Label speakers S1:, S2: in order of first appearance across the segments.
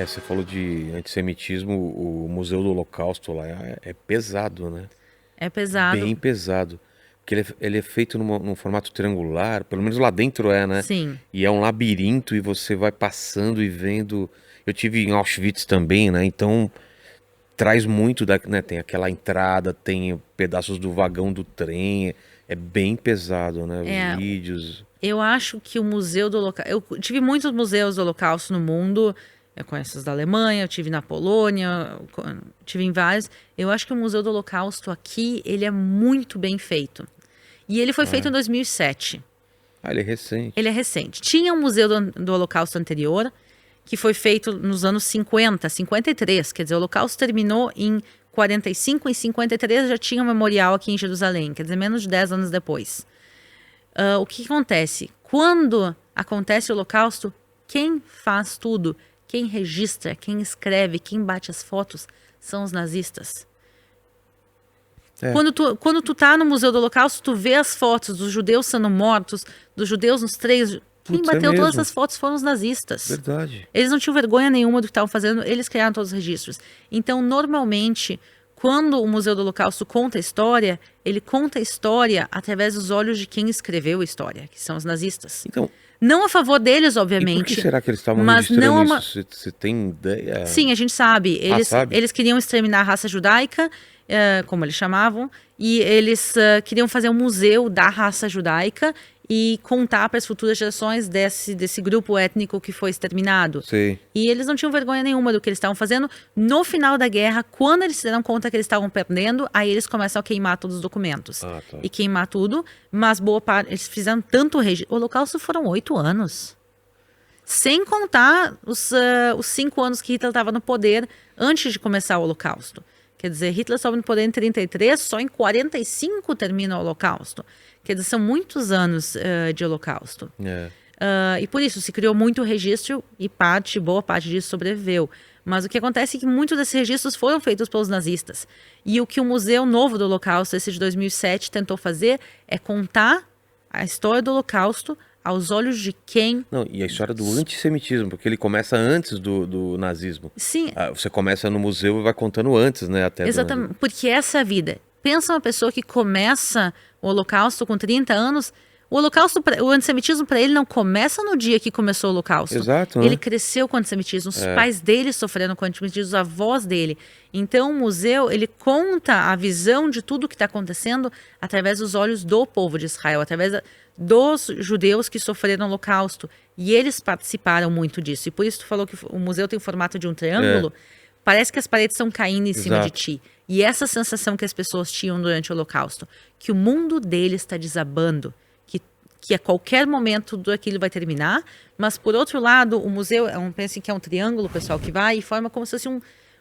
S1: Você falou de antissemitismo, o Museu do Holocausto lá é pesado, né?
S2: É pesado.
S1: Bem pesado. Porque ele é feito num formato triangular, pelo menos lá dentro né?
S2: Sim.
S1: E é um labirinto e você vai passando e vendo. Eu tive em Auschwitz também, né? Então traz muito né? Tem aquela entrada, tem pedaços do vagão do trem. É bem pesado, né? Os
S2: É,
S1: vídeos.
S2: eu acho que o Museu do Holocausto. Eu tive muitos museus do Holocausto no mundo. Eu conheço os da Alemanha, eu tive na Polônia, tive em vários. Eu acho que o Museu do Holocausto aqui, ele é muito bem feito. E ele foi feito em
S1: Ah,
S2: 2007.
S1: ele é
S2: Ele é
S1: recente.
S2: recente. Tinha um Museu do Holocausto anterior, que foi feito nos anos 50, 53. Quer dizer, o Holocausto terminou em 45, em 53 já tinha um memorial aqui em Jerusalém. Quer dizer, menos de 10 anos depois. O que acontece? Quando acontece o Holocausto, quem faz tudo, quem registra, quem escreve, quem bate as fotos, são os nazistas.
S1: É,
S2: Quando tu tá no Museu do Holocausto, tu vê as fotos dos judeus sendo mortos, dos judeus nos trens. Quem
S1: putz, é
S2: bateu todas
S1: mesmo.
S2: essas fotos foram os nazistas.
S1: Verdade.
S2: Eles não tinham vergonha nenhuma do que estavam fazendo, eles criaram todos os registros. Então, normalmente, quando o Museu do Holocausto conta a história, ele conta a história através dos olhos de quem escreveu a história, que são os nazistas.
S1: Então,
S2: Não a favor deles,
S1: e por que
S2: obviamente,
S1: será que eles estavam
S2: mas não
S1: registrando
S2: é
S1: isso?
S2: uma.
S1: Você tem ideia?
S2: Sim, a gente sabe.
S1: Ah,
S2: Eles,
S1: sabe?
S2: eles queriam exterminar a raça judaica, como eles chamavam, e eles queriam fazer um museu da raça judaica e contar para as futuras gerações desse grupo étnico que foi exterminado.
S1: Sei.
S2: E eles não tinham vergonha nenhuma do que eles estavam fazendo. No final da guerra, quando eles se deram conta que eles estavam perdendo, aí eles começam a queimar todos os documentos.
S1: Ah, tá.
S2: E queimar tudo, mas boa parte, eles fizeram tanto registro. O Holocausto foram 8 anos. Sem contar os 5 anos que Hitler estava no poder antes de começar o Holocausto. Quer dizer, Hitler sobe no poder em 33, só em 45 termina o Holocausto. Quer dizer, são muitos anos de Holocausto.
S1: É.
S2: E por isso se criou muito registro e boa parte disso sobreviveu. Mas o que acontece é que muitos desses registros foram feitos pelos nazistas. E o que o Museu Novo do Holocausto, esse de 2007, tentou fazer é contar a história do Holocausto aos olhos de quem.
S1: Não, e a história do antissemitismo, porque ele começa antes do nazismo.
S2: Sim,
S1: Você começa no museu e vai contando antes, né, até do nazismo.
S2: exatamente, porque essa é a vida. Pensa uma pessoa que começa o Holocausto com 30 anos. O antissemitismo para ele não começa no dia que começou o Holocausto.
S1: Exato, né?
S2: Ele cresceu com o antissemitismo, os pais dele sofreram com o antissemitismo, os avós dele. Então o museu, ele conta a visão de tudo que está acontecendo através dos olhos do povo de Israel, através dos judeus que sofreram o Holocausto. E eles participaram muito disso. E por isso tu falou que o museu tem o formato de um triângulo. Parece que as paredes estão caindo em cima de
S1: Exato.
S2: ti. E essa sensação que as pessoas tinham durante o Holocausto, que o mundo deles está desabando, que a qualquer momento tudo aquilo vai terminar, mas por outro lado, o museu pensem que é um triângulo, pessoal, que vai e forma como se fosse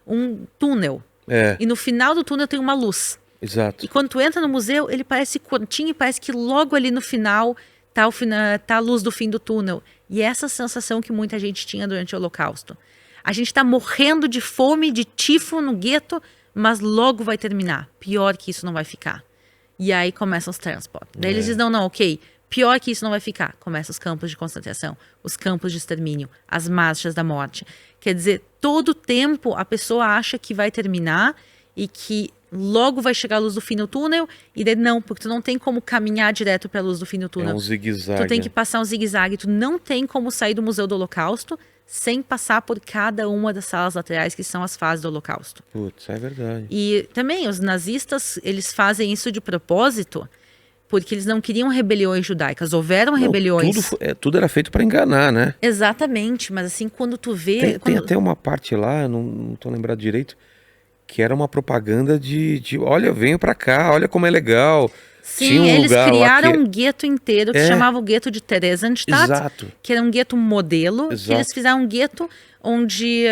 S2: um túnel.
S1: É,
S2: E no final do túnel tem uma luz.
S1: exato.
S2: E quando tu entra no museu, ele parece curtinho e parece que logo ali no final tá a luz do fim do túnel. E é essa sensação que muita gente tinha durante o Holocausto. A gente está morrendo de fome, de tifo no gueto, mas logo vai terminar. Pior que isso não vai ficar. E aí começam os transportes. Daí eles dizem, não, ok, pior que isso não vai ficar. Começam os campos de concentração, os campos de extermínio, as marchas da morte. Quer dizer, todo tempo a pessoa acha que vai terminar e que logo vai chegar a luz do fim do túnel, e daí não, porque tu não tem como caminhar direto para a luz do fim do
S1: É
S2: túnel.
S1: um zigue-zague.
S2: Tu tem que passar um zigue-zague, tu não tem como sair do Museu do Holocausto sem passar por cada uma das salas laterais que são as fases do Holocausto.
S1: Putz, é verdade.
S2: E também os nazistas, eles fazem isso de propósito, porque eles não queriam rebeliões judaicas. Houveram
S1: Não,
S2: rebeliões.
S1: tudo era feito para enganar, né?
S2: Exatamente, mas assim, quando tu vê...
S1: Tem até uma parte lá, eu não tô lembrado direito, que era uma propaganda de olha, venho pra cá, olha como é legal. Tinha
S2: Sim,
S1: um
S2: eles
S1: lugar lá
S2: criaram
S1: que...
S2: um gueto inteiro que se chamava o gueto de Theresienstadt,
S1: Exato.
S2: que era um gueto modelo, que
S1: Exato.
S2: eles fizeram um gueto onde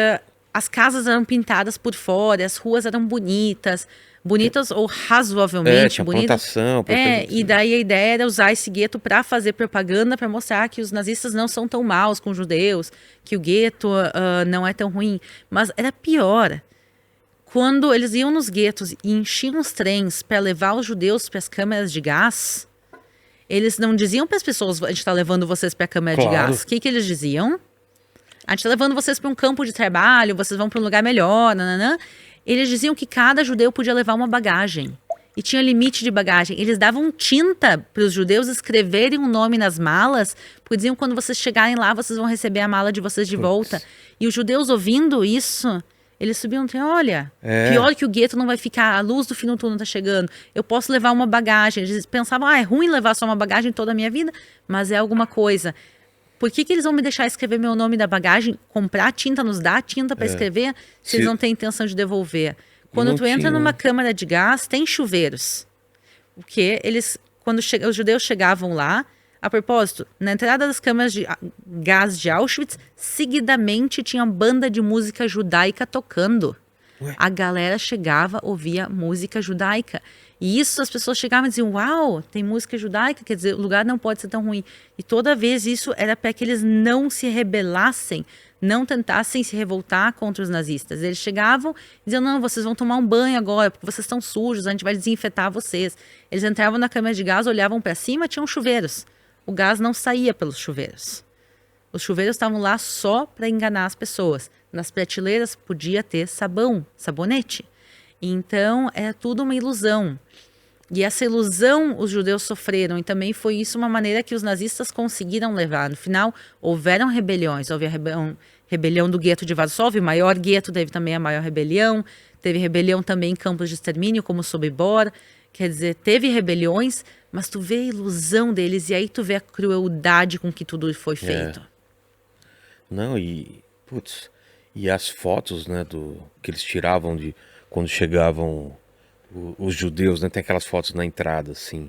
S2: as casas eram pintadas por fora, as ruas eram bonitas ou razoavelmente
S1: tinha
S2: bonitas.
S1: plantação.
S2: E daí a ideia era usar esse gueto para fazer propaganda, para mostrar que os nazistas não são tão maus com os judeus, que o gueto não é tão ruim. Mas era pior. Quando eles iam nos guetos e enchiam os trens para levar os judeus para as câmeras de gás, eles não diziam para as pessoas, a gente está levando vocês para a câmera de
S1: Claro.
S2: gás. O que eles diziam? a gente tá levando vocês para um campo de trabalho, vocês vão para um lugar melhor, nananã. Eles diziam que cada judeu podia levar uma bagagem. E tinha limite de bagagem. Eles davam tinta para os judeus escreverem um nome nas malas, porque diziam quando vocês chegarem lá, vocês vão receber a mala de vocês de volta. E os judeus ouvindo isso, eles subiam e diziam, olha, pior que o gueto não vai ficar, a luz do fim do túnel tá chegando, eu posso levar uma bagagem. Eles pensavam, é ruim levar só uma bagagem toda a minha vida, mas é alguma coisa. Por que eles vão me deixar escrever meu nome da bagagem, comprar tinta, nos dar tinta para escrever, se eles não têm intenção de devolver? Quando tu entra numa câmara de gás, tem chuveiros. Porque eles, quando os judeus chegavam lá, a propósito, na entrada das câmaras de gás de Auschwitz, seguidamente tinha uma banda de música judaica tocando. Ué? A galera chegava, ouvia música judaica. E isso as pessoas chegavam e diziam, uau, tem música judaica, quer dizer, o lugar não pode ser tão ruim. E toda vez isso era para que eles não se rebelassem, não tentassem se revoltar contra os nazistas. Eles chegavam e diziam, não, vocês vão tomar um banho agora, porque vocês estão sujos, a gente vai desinfetar vocês. Eles entravam na câmara de gás, olhavam para cima, tinham chuveiros. O gás não saía pelos chuveiros. Os chuveiros estavam lá só para enganar as pessoas. Nas prateleiras podia ter sabão, sabonete. Então, é tudo uma ilusão. E essa ilusão os judeus sofreram, e também foi isso uma maneira que os nazistas conseguiram levar. No final, houveram rebeliões. Houve a rebelião do gueto de Varsóvia, o maior gueto, teve também a maior rebelião. Teve rebelião também em campos de extermínio, como Sobibor. Quer dizer, teve rebeliões, mas tu vê a ilusão deles, e aí tu vê a crueldade com que tudo foi feito.
S1: Não, putz, e as fotos, né, que eles tiravam de quando chegavam os judeus, né? Tem aquelas fotos na entrada, assim.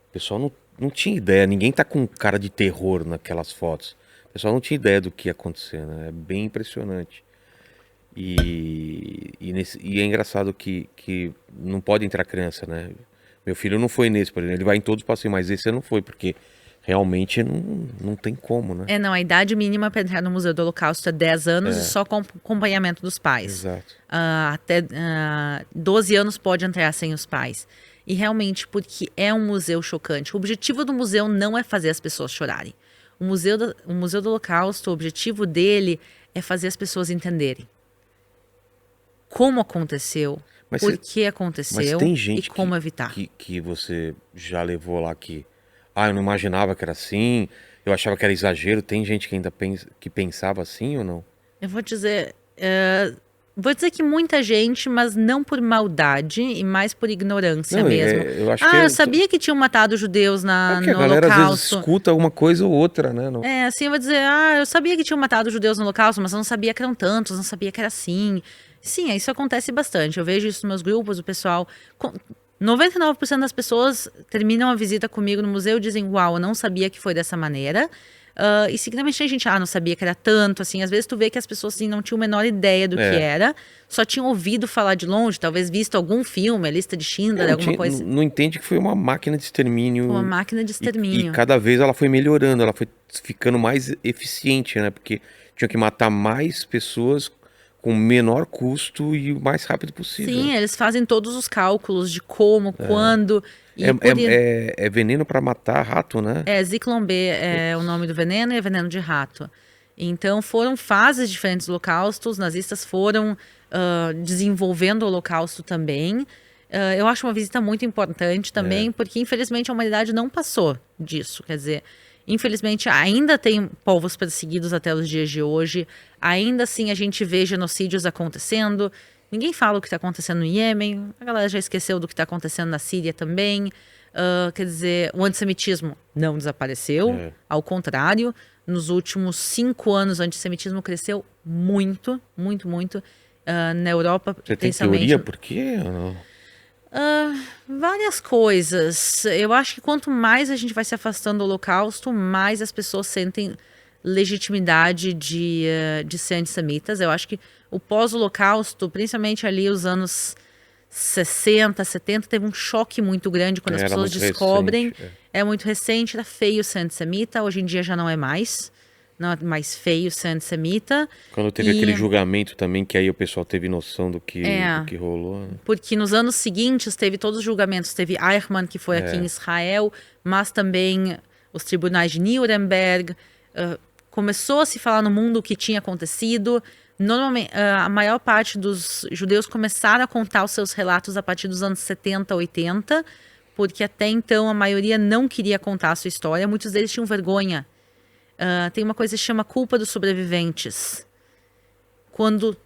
S1: O pessoal não tinha ideia, ninguém tá com cara de terror naquelas fotos. O pessoal não tinha ideia do que ia acontecer, né? É bem impressionante. E é engraçado que não pode entrar criança, né? Meu filho não foi nesse, por exemplo. Ele vai em todos os passeios, mas esse não foi, porque realmente não tem como, né?
S2: Não, a idade mínima para entrar no Museu do Holocausto é 10 anos e só com acompanhamento dos pais.
S1: Exato.
S2: Até 12 anos pode entrar sem os pais. E realmente, porque é um museu chocante. O objetivo do museu não é fazer as pessoas chorarem. O Museu do Holocausto, o objetivo dele é fazer as pessoas entenderem como aconteceu, por que aconteceu e como evitar.
S1: Que você já levou lá que... eu não imaginava que era assim, eu achava que era exagero. Tem gente que ainda pensava assim ou não?
S2: Eu vou dizer que muita gente, mas não por maldade e mais por ignorância mesmo. Eu sabia que tinham matado judeus no Holocausto.
S1: A galera às vezes escuta alguma coisa ou outra, né?
S2: Assim eu vou dizer, eu sabia que tinham matado judeus no Holocausto, mas eu não sabia que eram tantos, não sabia que era assim. Sim, isso acontece bastante. Eu vejo isso nos meus grupos, o pessoal... 99% das pessoas terminam a visita comigo no museu e dizem, uau, eu não sabia que foi dessa maneira. E seguidamente a gente, não sabia que era tanto, assim. Às vezes tu vê que as pessoas assim, não tinham a menor ideia do que era, só tinham ouvido falar de longe, talvez visto algum filme, a lista de Schindler, alguma coisa.
S1: Não entende que foi uma máquina de extermínio.
S2: Uma máquina de extermínio.
S1: E cada vez ela foi melhorando, ela foi ficando mais eficiente, né? Porque tinha que matar mais pessoas com menor custo e o mais rápido possível.
S2: Sim, eles fazem todos os cálculos de como, quando...
S1: É veneno para matar rato, né?
S2: Zyklon B é o nome do veneno e é veneno de rato. Então foram fases diferentes do Holocausto, os nazistas foram desenvolvendo o Holocausto também. Eu acho uma visita muito importante também, porque infelizmente a humanidade não passou disso. Quer dizer, infelizmente ainda tem povos perseguidos até os dias de hoje, ainda assim a gente vê genocídios acontecendo. Ninguém fala o que está acontecendo no Iêmen, a galera já esqueceu do que está acontecendo na Síria também. Quer dizer, o antissemitismo não desapareceu, ao contrário, nos últimos 5 anos o antissemitismo cresceu muito, muito, muito. Na Europa,
S1: Você tem teoria por quê?
S2: Várias coisas. Eu acho que quanto mais a gente vai se afastando do Holocausto, mais as pessoas sentem legitimidade de ser antissemitas. Eu acho que o pós-Holocausto, principalmente ali os anos 60, 70, teve um choque muito grande quando as pessoas descobrem. É muito recente, era feio ser antissemita, hoje em dia já não é mais. Não é mais feio ser antissemita.
S1: Quando teve aquele julgamento também, que aí o pessoal teve noção do que rolou. Né?
S2: Porque nos anos seguintes teve todos os julgamentos. Teve Eichmann, que foi aqui em Israel, mas também os tribunais de Nuremberg. começou a se falar no mundo o que tinha acontecido. Normalmente, a maior parte dos judeus começaram a contar os seus relatos a partir dos anos 70, 80, porque até então a maioria não queria contar a sua história, muitos deles tinham vergonha. Tem uma coisa que se chama culpa dos sobreviventes. Quando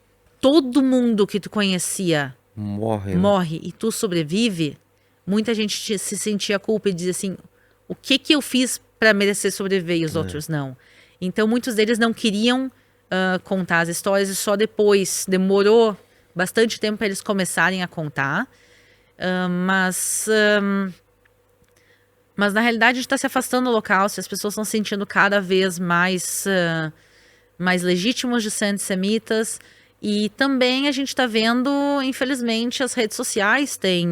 S2: todo mundo que tu conhecia morre e tu sobrevive, muita gente se sentia culpa e dizia assim, o que eu fiz para merecer sobreviver e os outros não? Então muitos deles não queriam contar as histórias e só depois, demorou bastante tempo para eles começarem a contar. Mas na realidade a gente está se afastando do Holocausto, as pessoas estão se sentindo cada vez mais legítimos de ser antissemitas. E também a gente está vendo, infelizmente, as redes sociais têm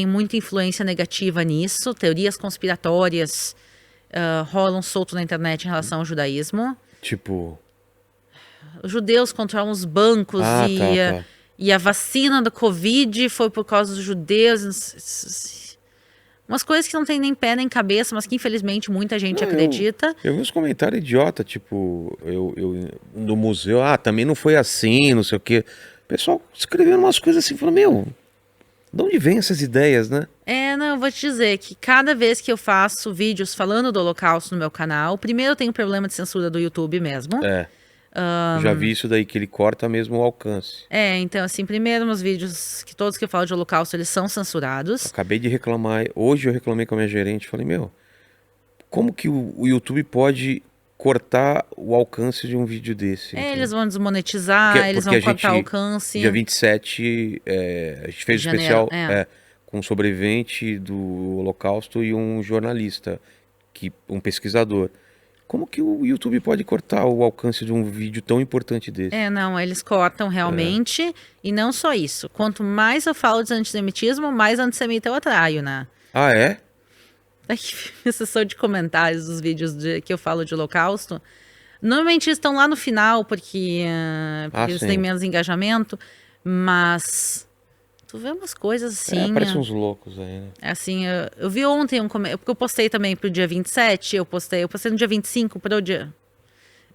S2: muita influência negativa nisso. Teorias conspiratórias rolam solto na internet em relação ao judaísmo.
S1: Tipo...
S2: Os judeus controlam os bancos e a vacina do Covid foi por causa dos judeus. Umas coisas que não tem nem pé nem cabeça, mas que infelizmente muita gente acredita.
S1: Eu vi uns comentários idiota, tipo, no museu, também não foi assim, não sei o quê. O pessoal escrevendo umas coisas assim, falando, de onde vem essas ideias, né?
S2: Não, eu vou te dizer que cada vez que eu faço vídeos falando do Holocausto no meu canal, primeiro eu tenho um problema de censura do YouTube mesmo.
S1: Já vi isso daí, que ele corta mesmo o alcance.
S2: Então assim, primeiro nos vídeos, que todos que eu falo de Holocausto, eles são censurados.
S1: Acabei de reclamar, hoje eu reclamei com a minha gerente, falei, como que o YouTube pode cortar o alcance de um vídeo desse?
S2: Eles vão desmonetizar, eles vão cortar o alcance.
S1: Dia 27, a gente fez um especial com um sobrevivente do Holocausto e um jornalista, um pesquisador. Como que o YouTube pode cortar o alcance de um vídeo tão importante desse?
S2: Não, eles cortam realmente. E não só isso. Quanto mais eu falo de antissemitismo, mais antissemita eu atraio, né?
S1: Ah, é?
S2: Aqui, a sessão de comentários dos vídeos que eu falo de Holocausto. Normalmente eles estão lá no final, porque eles têm menos engajamento. Mas tu vê umas coisas assim...
S1: Parece uns loucos aí, né?
S2: Assim, eu vi ontem porque eu postei também pro dia 27, eu postei no dia 25 pro dia...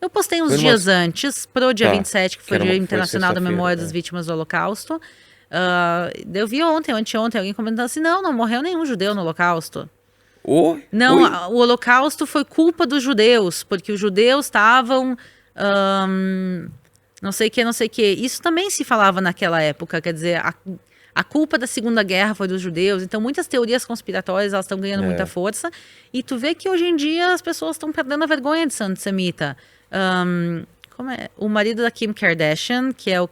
S2: Eu postei uns dias antes, pro dia 27, que foi o Dia Internacional da Memória das Vítimas do Holocausto. Eu vi anteontem, alguém comentando assim, não morreu nenhum judeu no Holocausto. Não, o Holocausto foi culpa dos judeus, porque os judeus estavam... não sei o que. Isso também se falava naquela época, quer dizer... A culpa da Segunda Guerra foi dos judeus. Então, muitas teorias conspiratórias elas estão ganhando muita força. E tu vê que hoje em dia as pessoas estão perdendo a vergonha de ser antissemita. Como é? O marido da Kim Kardashian, que é o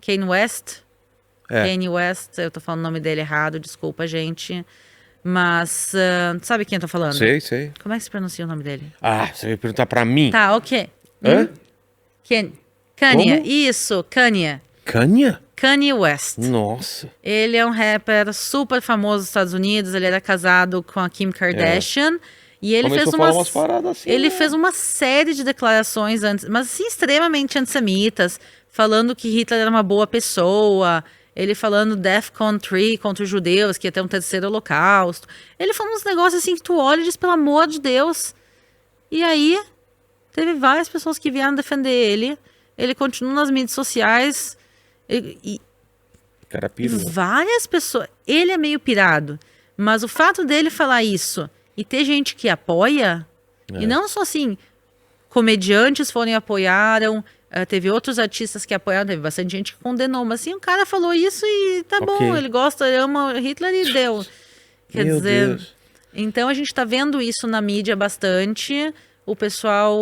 S2: Kanye West. Kanye West, eu tô falando o nome dele errado, desculpa, gente. Mas, sabe quem eu tô falando?
S1: Sei.
S2: Como é que se pronuncia o nome dele?
S1: Você vai perguntar pra mim?
S2: Tá, ok. Kanye, isso, Kanye. Kanye West.
S1: Nossa.
S2: Ele é um rapper super famoso nos Estados Unidos. Ele era casado com a Kim Kardashian. E ele fez uma série de declarações, mas assim, extremamente antissemitas, falando que Hitler era uma boa pessoa. Ele falando DEFCON 3 contra os judeus, que ia ter um terceiro holocausto. Ele falou uns negócios assim que tu olha e diz, pelo amor de Deus. E aí, teve várias pessoas que vieram defender ele. Ele continua nas mídias sociais...
S1: Cara pirou.
S2: Várias pessoas. Ele é meio pirado, mas o fato dele falar isso e ter gente que apoia, e não só assim, comediantes apoiaram, teve outros artistas que apoiaram, teve bastante gente que condenou, mas assim, o cara falou isso e tá bom, ele gosta, ele ama Hitler e deu. Quer dizer, Deus. Então a gente tá vendo isso na mídia bastante, o pessoal...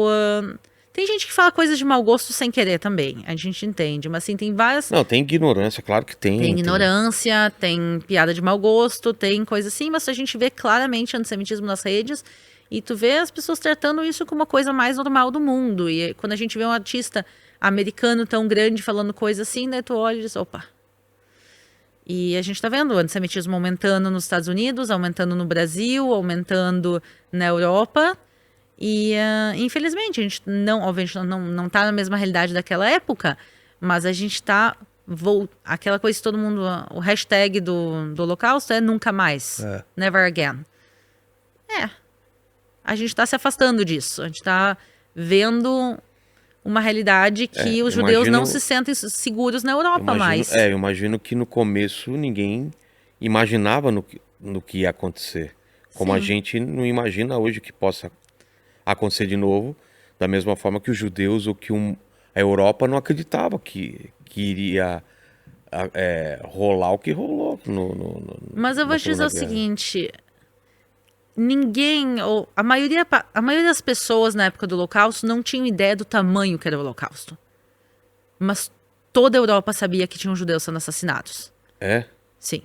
S2: Tem gente que fala coisas de mau gosto sem querer também, a gente entende, mas assim, tem várias...
S1: Não, tem ignorância, claro que tem.
S2: Tem ignorância, tem piada de mau gosto, tem coisa assim, mas a gente vê claramente antissemitismo nas redes e tu vê as pessoas tratando isso como uma coisa mais normal do mundo. E quando a gente vê um artista americano tão grande falando coisa assim, né, tu olha e diz, opa. E a gente tá vendo o antissemitismo aumentando nos Estados Unidos, aumentando no Brasil, aumentando na Europa... E, infelizmente, a gente obviamente não tá na mesma realidade daquela época, mas a gente tá... Aquela coisa que todo mundo... O hashtag do Holocausto é nunca mais. Never again. a gente está se afastando disso. A gente está vendo uma realidade que os judeus não se sentem seguros na Europa mais.
S1: Eu imagino que no começo ninguém imaginava no que ia acontecer. Como a gente não imagina hoje que possa acontecer de novo, da mesma forma que os judeus ou que a Europa não acreditava que iria rolar o que rolou.
S2: Mas eu vou te dizer o seguinte, ninguém, ou a maioria das pessoas na época do Holocausto não tinham ideia do tamanho que era o Holocausto. Mas toda a Europa sabia que tinham judeus sendo assassinados.
S1: É?
S2: Sim.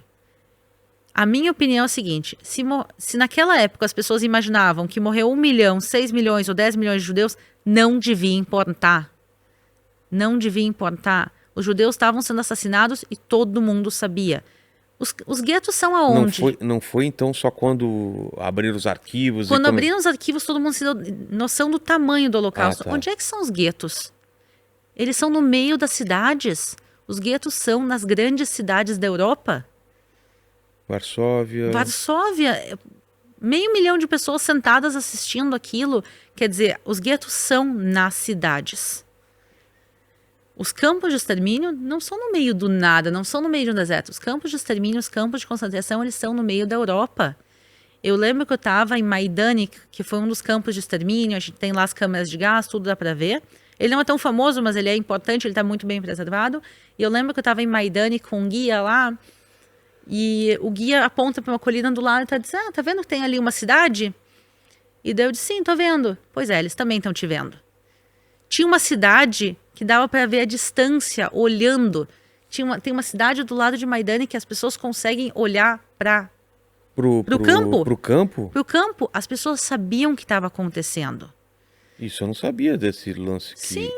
S2: A minha opinião é a seguinte, se naquela época as pessoas imaginavam que morreu 1 milhão, 6 milhões ou 10 milhões de judeus, não devia importar. Não devia importar. Os judeus estavam sendo assassinados e todo mundo sabia. Os guetos são aonde?
S1: Não foi então só quando abriram os arquivos?
S2: Quando abriram os arquivos, todo mundo se deu noção do tamanho do Holocausto.
S1: Tá.
S2: Onde é que são os guetos? Eles são no meio das cidades. Os guetos são nas grandes cidades da Europa.
S1: Varsóvia,
S2: 500 mil de pessoas sentadas assistindo aquilo. Quer dizer, os guetos são nas cidades. Os campos de extermínio não são no meio do nada, não são no meio de um deserto. Os campos de extermínio, os campos de concentração, eles são no meio da Europa. Eu lembro que eu estava em Majdanek, que foi um dos campos de extermínio. A gente tem lá as câmeras de gás, tudo dá para ver. Ele não é tão famoso, mas ele é importante, ele está muito bem preservado. E eu lembro que eu estava em Majdanek com um guia lá. E o guia aponta para uma colina do lado e está dizendo, tá vendo que tem ali uma cidade? E daí eu disse, sim, tô vendo. Pois é, eles também estão te vendo. Tinha uma cidade que dava para ver a distância, olhando. Tem uma cidade do lado de Majdanek que as pessoas conseguem olhar para o campo.
S1: Pro campo?
S2: Pro campo. As pessoas sabiam o que estava acontecendo.
S1: Isso eu não sabia desse lance.
S2: Sim,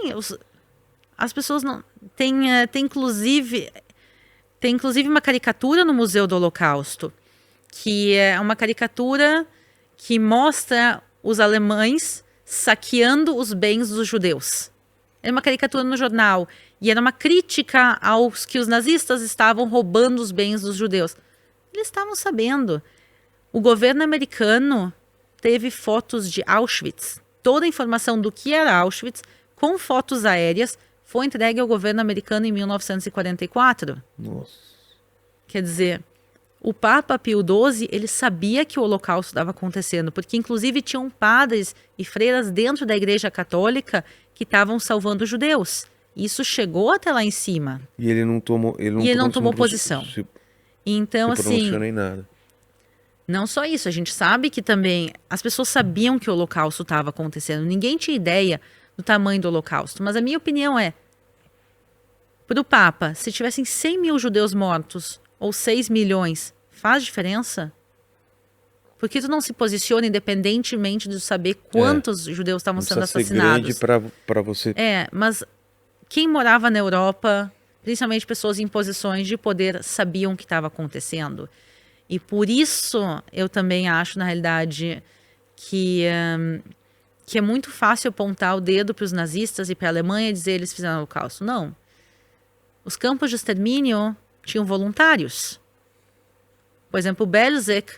S2: as pessoas não... Tem inclusive uma caricatura no Museu do Holocausto, que é uma caricatura que mostra os alemães saqueando os bens dos judeus. Era uma caricatura no jornal e era uma crítica aos que os nazistas estavam roubando os bens dos judeus. Eles estavam sabendo. O governo americano teve fotos de Auschwitz. Toda a informação do que era Auschwitz, com fotos aéreas, foi entregue ao governo americano em 1944.
S1: Nossa.
S2: Quer dizer, o Papa Pio XII, ele sabia que o Holocausto estava acontecendo, porque inclusive tinham padres e freiras dentro da Igreja Católica que estavam salvando os judeus. Isso chegou até lá em cima.
S1: E ele não tomou,
S2: posição. Então, assim,
S1: nem nada.
S2: Não só isso, a gente sabe que também as pessoas sabiam que o Holocausto estava acontecendo. Ninguém tinha ideia do tamanho do Holocausto. Mas a minha opinião é, para o Papa, se tivessem 100 mil judeus mortos ou 6 milhões, faz diferença? Por que tu não se posiciona independentemente de saber quantos judeus estavam sendo assassinados?
S1: Ser grande para você...
S2: mas quem morava na Europa, principalmente pessoas em posições de poder, sabiam o que estava acontecendo. E por isso eu também acho, na realidade, que é muito fácil apontar o dedo para os nazistas e para a Alemanha e dizer que eles fizeram o Holocausto. Não. Os campos de extermínio tinham voluntários. Por exemplo, Belzec,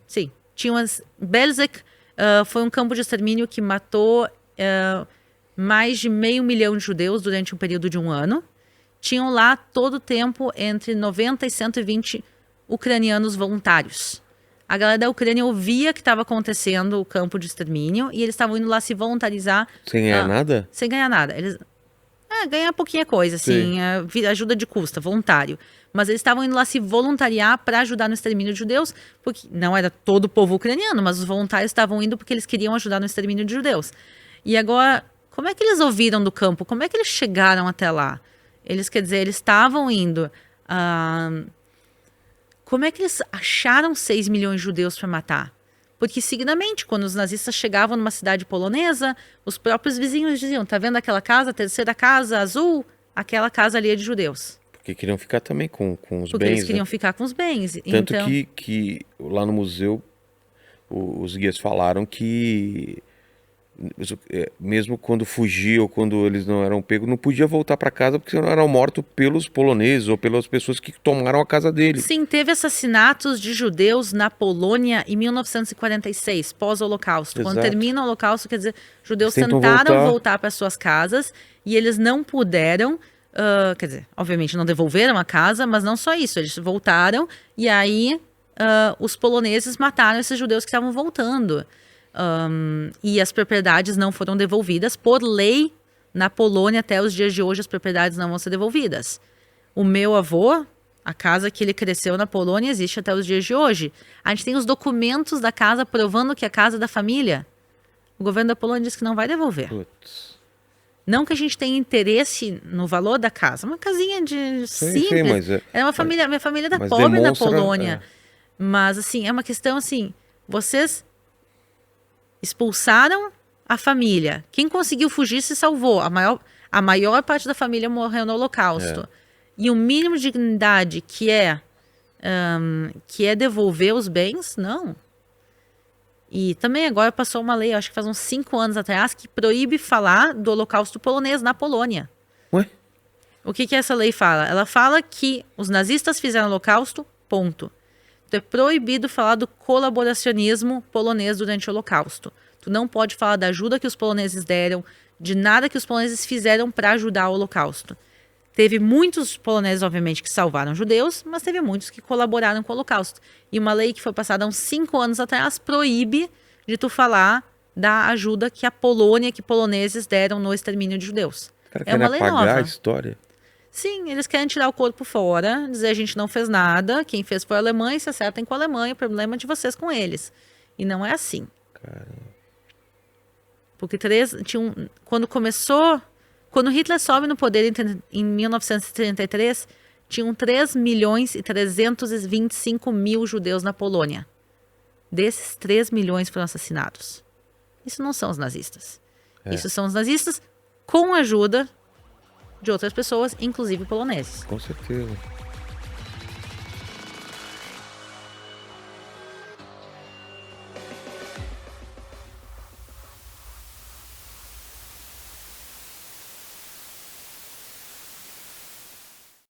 S2: sim, Belzec foi um campo de extermínio que matou mais de 500 mil de judeus durante um período de 1 ano. Tinham lá todo o tempo entre 90 e 120 ucranianos voluntários. A galera da Ucrânia ouvia que estava acontecendo o campo de extermínio e eles estavam indo lá se voluntarizar.
S1: Sem ganhar nada?
S2: Sem ganhar nada. Eles ganhar pouquinha coisa, assim, ajuda de custa, voluntário. Mas eles estavam indo lá se voluntariar para ajudar no extermínio de judeus, porque não era todo o povo ucraniano, mas os voluntários estavam indo porque eles queriam ajudar no extermínio de judeus. E agora, como é que eles ouviram do campo? Como é que eles chegaram até lá? Eles estavam indo... Como é que eles acharam 6 milhões de judeus para matar? Porque, seguidamente, quando os nazistas chegavam numa cidade polonesa, os próprios vizinhos diziam, tá vendo aquela casa, a terceira casa azul? Aquela casa ali é de judeus.
S1: Porque queriam ficar também com os bens.
S2: Porque eles queriam ficar com os bens.
S1: Tanto então... que lá no museu, os guias falaram que mesmo quando fugia ou quando eles não eram pegos, não podia voltar para casa porque senão eram mortos pelos poloneses ou pelas pessoas que tomaram a casa dele.
S2: Sim, teve assassinatos de judeus na Polônia em 1946, pós-Holocausto. Quando
S1: Exato.
S2: termina o Holocausto, quer dizer, judeus
S1: Eles tentam
S2: tentaram voltar para suas casas e eles não puderam, quer dizer, obviamente não devolveram a casa, mas não só isso, eles voltaram e aí os poloneses mataram esses judeus que estavam voltando. E as propriedades não foram devolvidas. Por lei, na Polônia, até os dias de hoje, as propriedades não vão ser devolvidas. O meu avô, a casa que ele cresceu na Polônia, existe até os dias de hoje. A gente tem os documentos da casa provando que é a casa da família. O governo da Polônia diz que não vai devolver.
S1: Putz.
S2: Não que a gente tenha interesse no valor da casa. Uma casinha de simples.
S1: Sim, mas
S2: era uma família, minha família era
S1: mas
S2: pobre na
S1: demonstra,
S2: Polônia. Mas, assim, é uma questão assim, vocês expulsaram a família. Quem conseguiu fugir se salvou. A maior parte da família morreu no Holocausto. E o mínimo de dignidade que é devolver os bens, não. E também agora passou uma lei, acho que faz uns 5 anos atrás, que proíbe falar do Holocausto polonês na Polônia.
S1: Ué?
S2: O que essa lei fala? Ela fala que os nazistas fizeram o Holocausto, ponto. Então é proibido falar do colaboracionismo polonês durante o Holocausto. Tu não pode falar da ajuda que os poloneses deram, de nada que os poloneses fizeram para ajudar o Holocausto. Teve muitos poloneses, obviamente, que salvaram judeus, mas teve muitos que colaboraram com o Holocausto. E uma lei que foi passada há uns 5 anos atrás proíbe de tu falar da ajuda que a Polônia, que poloneses deram no extermínio de judeus.
S1: Cara,
S2: É uma lei
S1: apagar
S2: nova.
S1: a história.
S2: Sim, eles querem tirar o corpo fora, dizer a gente não fez nada, quem fez foi a Alemanha, se acertem com a Alemanha, o problema é de vocês com eles. E não é assim.
S1: Caramba.
S2: Porque quando Hitler sobe no poder em 1933, tinham 3.325.000 judeus na Polônia. Desses, 3 milhões foram assassinados. Isso não são os nazistas. Isso são os nazistas com a ajuda de outras pessoas, inclusive poloneses.
S1: Com certeza.